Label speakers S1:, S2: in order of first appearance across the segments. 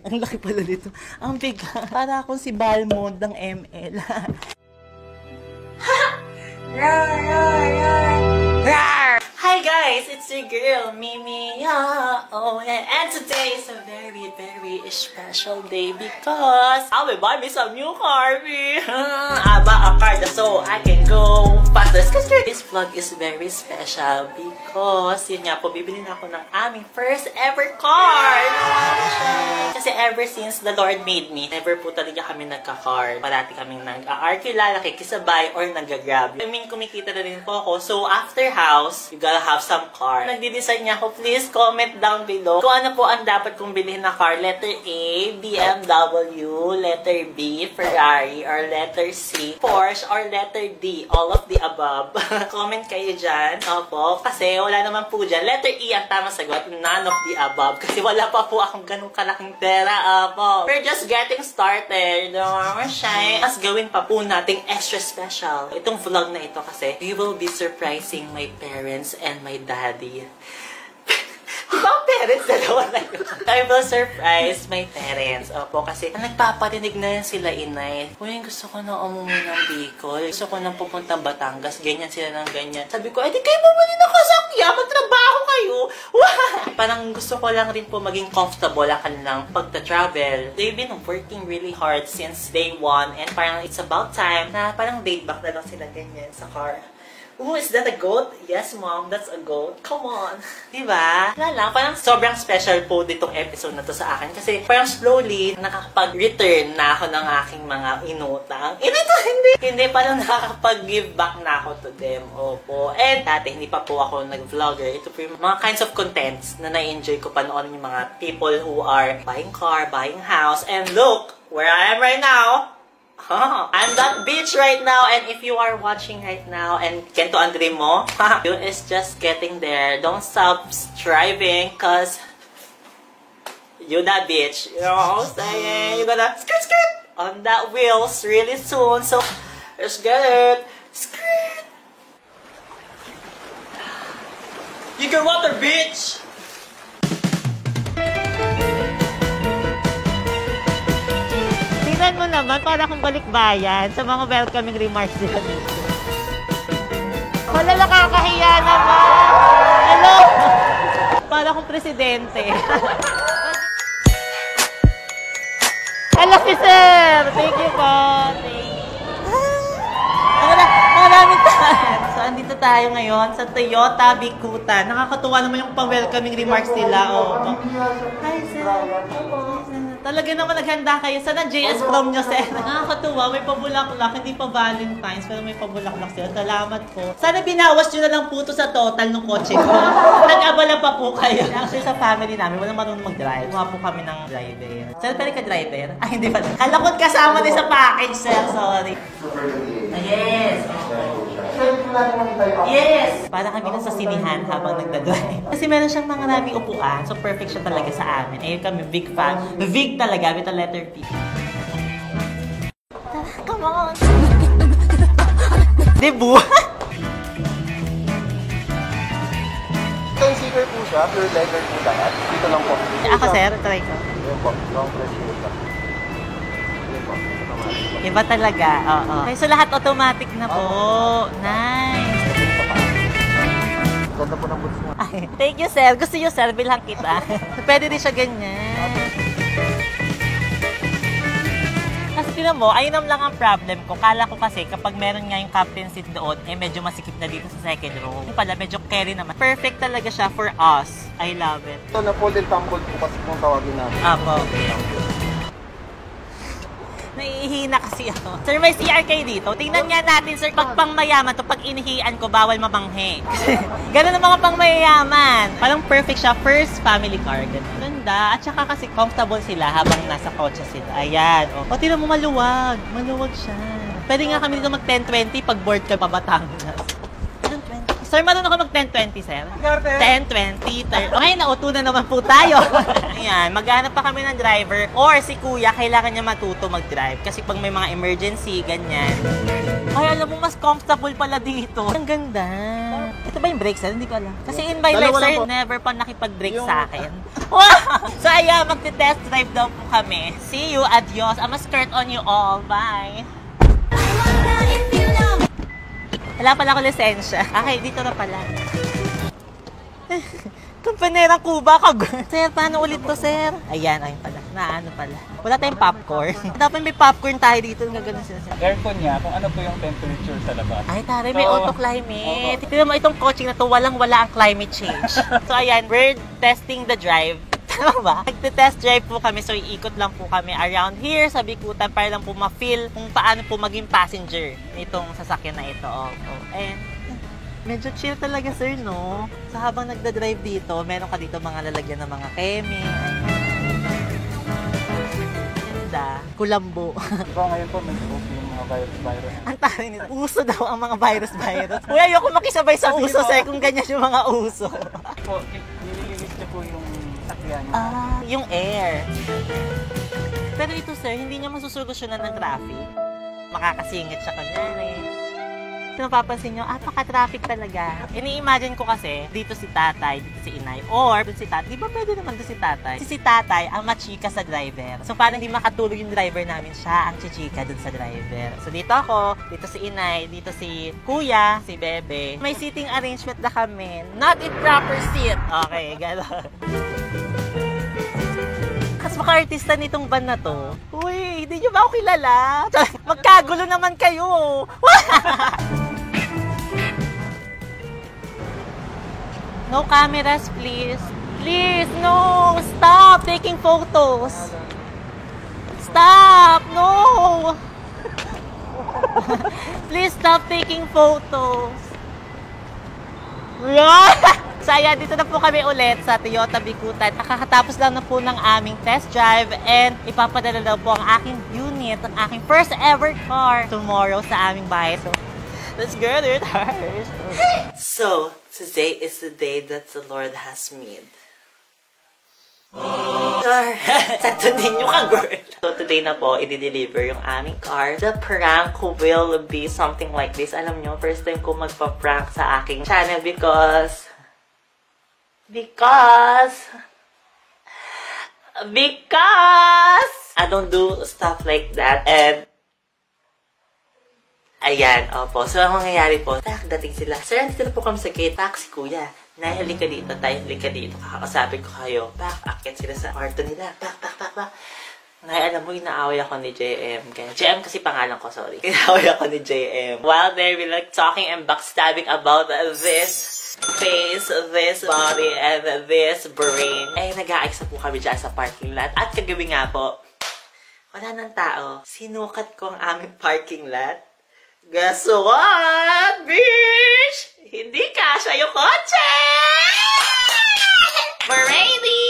S1: Ang laki pala dito. Ang bigat. Para akong si Balmond ng ML. Hi guys, it's your girl Mimi. Oh, and today is a very, very special day because I'll be buying me some new car. I bought a car so I can go faster. This vlog is very special because yun nga po, bibili na ako ng aming first ever car. Kasi ever since the Lord made me, never po talaga kami nagka-car. Parati kaming nag-aarkila, nakikisabay, or nag-grab. I mean, kumikita na rin po ako. So after house, you gotta have some car. Nagdi-decide niya ako, please comment down below kung ano po ang dapat kong bilhin na car. Letter A, BMW, letter B, Ferrari, or letter C, Porsche, or letter D, all of the above. Comment kayo dyan. Opo, kasi wala naman po dyan. Letter E ang tamang sagot, none of the above. Kasi wala pa po akong ganung kalaking pera. Opo. We're just getting started. Mas gawin pa po nating extra special itong vlog na ito kasi we will be surprising my parents and my daddy. Diba ang parents dalawa na yun? I will surprise my parents. Opo, kasi nagpaparinig na yan sila inay. Uy, gusto ko na umuwi ng Bicol. Gusto ko nang pupuntang Batangas. Ganyan sila ng ganyan. Sabi ko, di kayo bumali ng kasakya. Magtrabaho kayo. Parang gusto ko lang rin po maging comfortable ang kanilang pagta-travel. They've been working really hard since day one. And parang it's about time na parang laid back na lang sila ganyan sa car. Ooh, is that a goat? Yes, mom, that's a goat. Come on. Diba? Wala lang, parang sobrang special po ditong episode na to sa akin. Kasi parang slowly, nakakapag-return na ako ng aking mga inutang. Hindi, parang nakakapag-give back na ako to them. Opo. And dati, hindi pa po ako nag-vlogger. Ito po yung mga kinds of contents na na-enjoy ko panoorin yung mga people who are buying car, buying house. And look, where I am right now. I'm that bitch right now, and if you are watching right now and kento ang dream mo, you is just getting there. Don't stop striving, cause you that bitch. You know what I'm saying? You gotta skirt on that wheels really soon. So let's get it. Skirt. You can water, bitch. Tingnan mo naman, para akong balikbayan sa mga welcoming remarks nila dito. Wala, nakakahiya naman! Hello! Para akong presidente. Hello, si sir! Thank you po! Maraming tayo. So, andito tayo ngayon sa Toyota Bikutan. Nakakatuwa naman yung pang-welcoming remarks nila. Oh. Hi, sir! Talaga naman naghanda kayo. Sana JS from nyo, sir. Nakakatuwa. May pabulaklak. Hindi pa Valentine's, pero may pabulaklak sila. Salamat po. Sana binawas nyo na lang po ito sa total ng kotse ko. Nag-abala pa po kayo. Actually, sa family namin, walang marunong mag-drive. Kuha po kami ng driver. Sir, pwede ka driver? Ay, hindi pa. Kalakot kasama din sa package, sir. Sorry. Yes. Yes! Para kami na sa sinihan habang nagdadrive. Kasi meron siyang mga maraming upuan. So, perfect siya talaga sa amin. Ayun kami, big fan. Big talaga, with a letter P. Come on! Debu!
S2: Yung seeker po siya, pure leather po lahat. Dito lang po.
S1: Ako, sir, try ko.
S2: Ayan po, long press po siya.
S1: Iba talaga, oo. Okay, so lahat automatic na po. Nice!
S2: Ganda po ng boots niya.
S1: Thank you, sir. Gusto nyo, sir, bilhan kita. Pwede din siya ganyan. Kasi tinan mo, ayun lang ang problem ko. Kala ko kasi kapag meron nga yung captain seat doon, medyo masikip na dito sa second row. Yung pala, medyo carry naman. Perfect talaga siya for us. I love it.
S2: Ito na fold and tumble po kasi kung tawagin namin.
S1: Apo. Naihihina kasi ako. Sir, may CR kayo dito. Tingnan nga natin, sir, pag pangmayaman to, pag inihian ko, bawal mabanghe. Kasi gano'n ang mga pangmayaman. Parang perfect siya. First family car. Ganun. Ganda. At saka kasi comfortable sila habang nasa kotse sila. Ayan. O, tingnan mo, maluwag. Maluwag siya. Pwede nga kami dito mag 10-20 pag board ka pa Batangas. 10-20. Sir, marunong ako mag-10-20, sir? 10-20, 30. Okay, nauto na naman po tayo. Ayan, maghanap pa kami ng driver. Or si kuya, kailangan niya matuto mag-drive. Kasi pag may mga emergency, ganyan. Ay, alam mo, mas comfortable pala dito. Ang ganda. Ito ba yung brake, sir? Hindi ko alam. Kasi in my life, sir, never pa nakipag-brake sa akin. Wow! So, ayan, magte-test drive daw po kami. See you, adios. I'm a skirt on you all. Bye! Wala pala ako lisensya. Okay, dito na pala. Kampanerang Cuba ka. Sir, paano ulit to, sir? Ayan, ayun pala. Naano pala. Wala tayong popcorn. Dapat may popcorn tayo dito. Gagano sila.
S3: Aircon niya, kung ano po yung temperature sa labas.
S1: Ay, taray, may auto-climate. Tignan mo itong coaching na to, walang-wala ang climate change. So, ayan, we're testing the drive. Tama ba? Nagte-test drive po kami, so iikot lang po kami around here sa Bikutan para lang po ma-feel kung paano po maging passenger nitong sasakyan na ito. And medyo chill talaga, sir, no? So habang nagda-drive dito, meron ka dito mga lalagyan ng mga keme. Ganda. Kulambo.
S3: Diba ngayon po, may scope yung mga virus.
S1: Ang taray nito. Uso daw ang mga virus. Uy, ayoko makisabay sa uso, sir, kung ganyan yung mga uso.
S3: Po, nililinis niyo po yung sakyan niyo.
S1: Yung air. Pero ito, sir, hindi niya masusolusyonan ng traffic. Makakasingit siya kanyari. Kung mapapansin nyo, paka-traffic talaga. Ini-imagine ko kasi, dito si tatay, dito si inay, or dito si tatay. Di ba pwede naman dito si tatay? Si tatay ang machika sa driver. So, parang hindi makatulog yung driver namin, siya ang chichika dun sa driver. So, dito ako, dito si inay, dito si kuya, si bebe. May seating arrangement na kami. Not in proper seat. Okay, gano'n. Kas maka-artista nitong band na to. Uy, hindi nyo ba ako kilala? Magkagulo naman kayo. No cameras, please. Please, no. Stop taking photos. Stop, no. Please stop taking photos. So ayan, dito na po kami ulit sa Toyota Bikutan. Nakakatapos lang na po ng aming test drive and ipapadala daw po ang aking unit, ang aking first ever car tomorrow sa aming bahay. So, let's get it. So, today is the day that the Lord has made. Sakto din yung ka-girl. So, today na po, i-deliver yung aming car. The prank will be something like this. Alam nyo, first time ko magpa-prank sa aking channel because I don't do stuff like that. And ayan, opo. So, ang mangyayari po, dating sila. Sir, nandito na po kami sa gate. Taxi, kuya. Nay, halika dito. Tayo, halika dito. Kakakasapin ko kayo. Akit sila sa kwarto nila. Nay, alam mo, inaaway ako ni JM. JM kasi pangalan ko, sorry. Inaaway ako ni JM. While they're like talking and backstabbing about this face, this body, and this brain, ay nag-aaksa po kami dyan sa parking lot. At kagabi nga po, wala nang tao. Sinukat ko ang aming parking lot. Guess what, bitch? Hindi kasha yung kotse! Brady!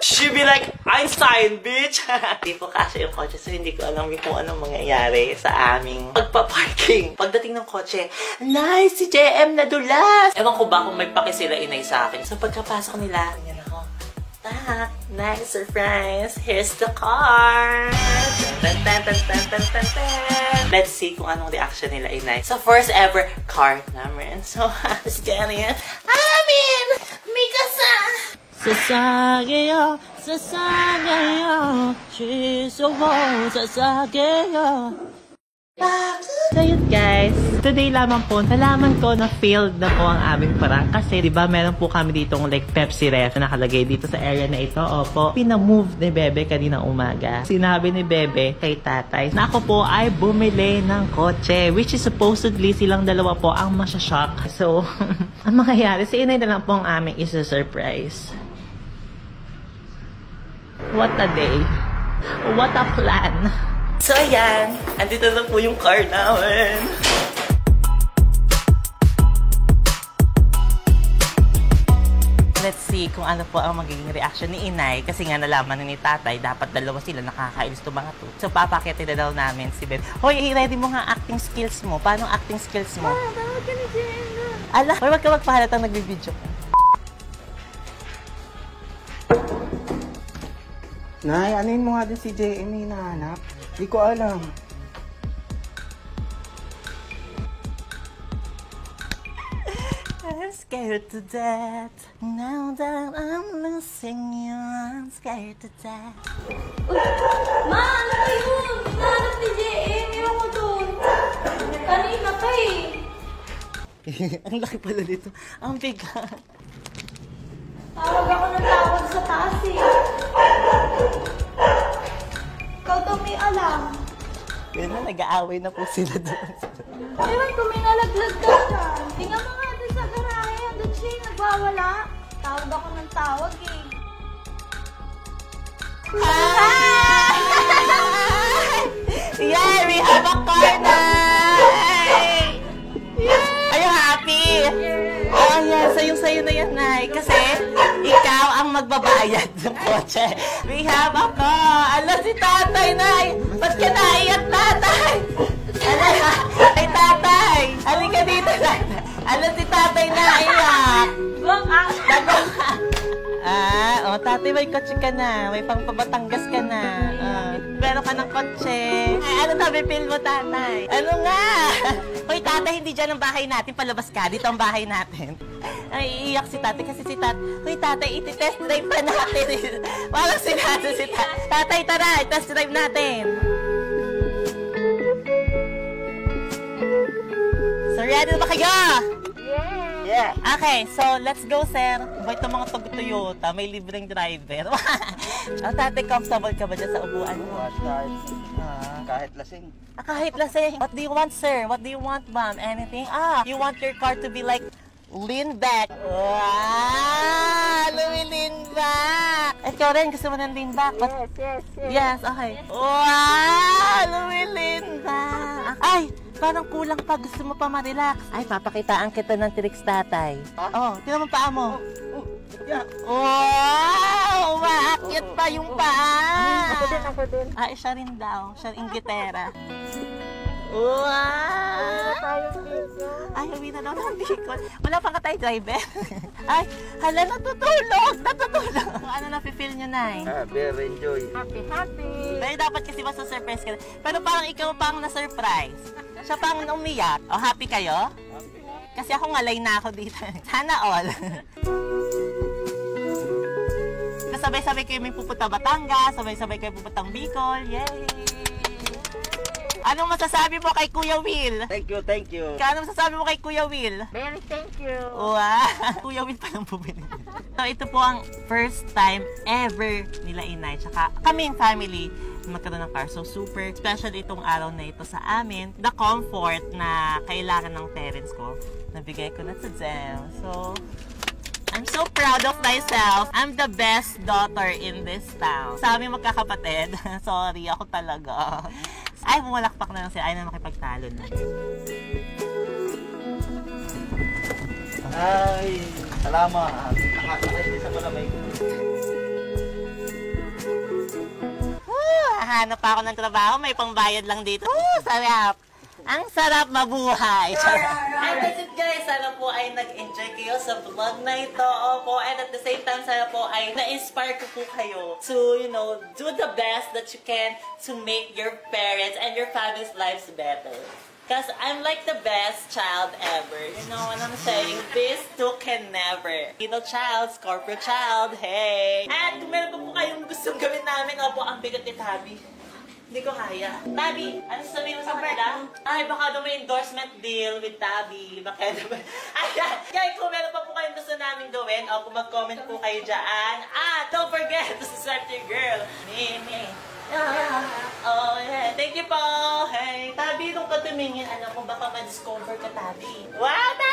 S1: She be like, Einstein, bitch! Hindi po kasha yung kotse, so hindi ko alam kung anong mangyayari sa aming pagpa-parking. Pagdating ng kotse, nice! Si JM nadulas! Ewan ko ba kung may paki sila inay sa akin. So pagkapasok nila, ganyan ako, nice surprise! Here's the car! Let's see kung anong reaction nila inay. So first ever car namin. So, let's get it. Amin! Mikasa! Sasageyo, sasageyo, shisowo, sasageyo. So yun guys, today lamang po, nalaman ko na failed na po ang aming prank. Kasi diba meron po kami ditong like Pepsi ref na nakalagay dito sa area na ito. Opo, pinamove ni Bebe kanina umaga. Sinabi ni Bebe kay tatay na ako po ay bumili ng kotse. Which is supposedly silang dalawa po ang masyashock. So, ang mangyayari, si inay na lang po ang aming isa-surprise. What a day. What a plan. So, ayan. Andito na po yung car namin. Let's see kung ano po ang magiging reaction ni inay. Kasi nga nalaman ni tatay, dapat dalawa sila nakakailis to mga to. So papakitin na daw namin si Ben. Hoy, i-ready mo nga acting skills mo. Paano acting skills mo?
S4: Tawag ka ni Jenna.
S1: Ala, hoy, wag ka magpahalatang nagbibideo ka.
S3: Nay, anuin mo nga din si JM na hinahanap. Hindi ko alam.
S1: I'm scared to death. Now that I'm losing you, I'm scared to death.
S4: Ma, ano ba yun? Hinahanap ni JM. Iwan ko doon. Kanina pa eh.
S1: Ang laki pala dito. Ang bigat.
S4: Tawag ako ng tawag sa taas eh. Ikaw daw may alam.
S1: Yun na, nag-aaway na po sila doon.
S4: Ewan ko may nalaglag ka dyan. Tingnan mo nga doon sa garahe. Doon siya yung nagwawala. Tawag ako ng tawag eh.
S1: Yeah, we have a car na! Are you happy? Oh, yeah. Sayong-sayo na yan, Nay. Kasi ikaw ang magbabayad ng kotse. We have a car. Ala, si tatay, Nay. Ba't ka naiyak, tatay? Ala, ay, tatay. Halika dito, tatay. Ala, si tatay naiyak. Tatay, may kotse ka na. May pangpabatangas ka na. Meron ka ng kotse. Ay, ano sabi-feel mo, tatay? Ano nga? Hoy, tatay, hindi dyan ang bahay natin. Palabas ka. Dito ang bahay natin. Ay, iiyak si tatay kasi si tatay. Hoy, tatay, iti-test drive pa natin. Walang sinasa si tatay. Tatay, tara, test drive natin. So, ready na ba kayo?
S3: Yeah.
S1: Okay, so let's go, sir. Invite ng mga Toyota, may libreng driver. Oh, tatay, comfortable ka ba dyan sa upuan mo?
S3: Kahit lasing.
S1: Kahit lasing. What do you want, sir? What do you want, ma'am? Anything? You want your car to be like lean back. Wow! Lumilin back. Ikaw rin, gusto mo ng lean back? Yes, okay. Wow! Lumilin back. Ay! Parang kulang pa. Gusto mo pa ma-relax. Ay, papakitaan kita ng tricks, tatay. Oh, tingnan mo paa mo. Wow! Umaakyat pa yung paa.
S4: Ako din.
S1: Ay, siya rin daw. Siya rin gitera. Wow! Ay, uwi na daw ng Bicol. Wala pang katay driver. Ay, hala, natutulog. Ano na-feel nyo, Nay?
S3: Very enjoy.
S4: Happy.
S1: Pero dapat kasi masa-surprise ka. Pero parang ikaw pang na-surprise. Siya pang umiyak. O, happy kayo? Kasi ako ngalay na ako dito. Sana all. Sabay-sabay kayo may pupunta Batangas, sabay-sabay kayo pupuntang Bicol. Yay! Anong masasabi mo kay Kuya Will?
S3: Thank you.
S1: Anong masasabi mo kay Kuya Will?
S4: Very thank you.
S1: Wow! Kuya Will pa lang bumili. So, ito po ang first time ever nila inay. Tsaka kaming family magkaroon ng car. So, super special itong araw na ito sa amin. The comfort na kailangan ng parents ko, nabigay ko na to them. So, I'm so proud of myself. I'm the best daughter in this town. Sa aming magkakapatid, sorry, ako talaga. Ay, bumalakpak na lang siya. Ay na makipagtalo na.
S3: Ay, salamat. Nakakasakit din sa malamay ko.
S1: Hanap pa ako ng trabaho. May pangbayad lang dito. Sarap. Ang sarap mabuhay. And that's it, guys. Sana po ay nag-enjoy kayo sa vlog na ito. Opo. And at the same time, sana po ay na-inspire ko po kayo to, do the best that you can to make your parents and your family's lives better. Because I'm like the best child ever. You know what I'm saying? This too can never. Child, corporate child, hey! And kung meron pa po kayong gustong gawin namin, opo, ang bigat ni Tabi. Hindi ko kaya. Tabi, ano sasabihin mo sa kanila? Ay, baka daw may endorsement deal with Tabi. Baka daw ayan. Kaya kung meron pa po kayong gusto namin gawin, o kung mag-comment po kayo dyan. Don't forget to subscribe to your girl, Mimi. Oh, yeah. Thank you po. Hey, Tabi, kung ka tumingin, alam ko baka ma-discover ka, Tabi. Wow, Tabi!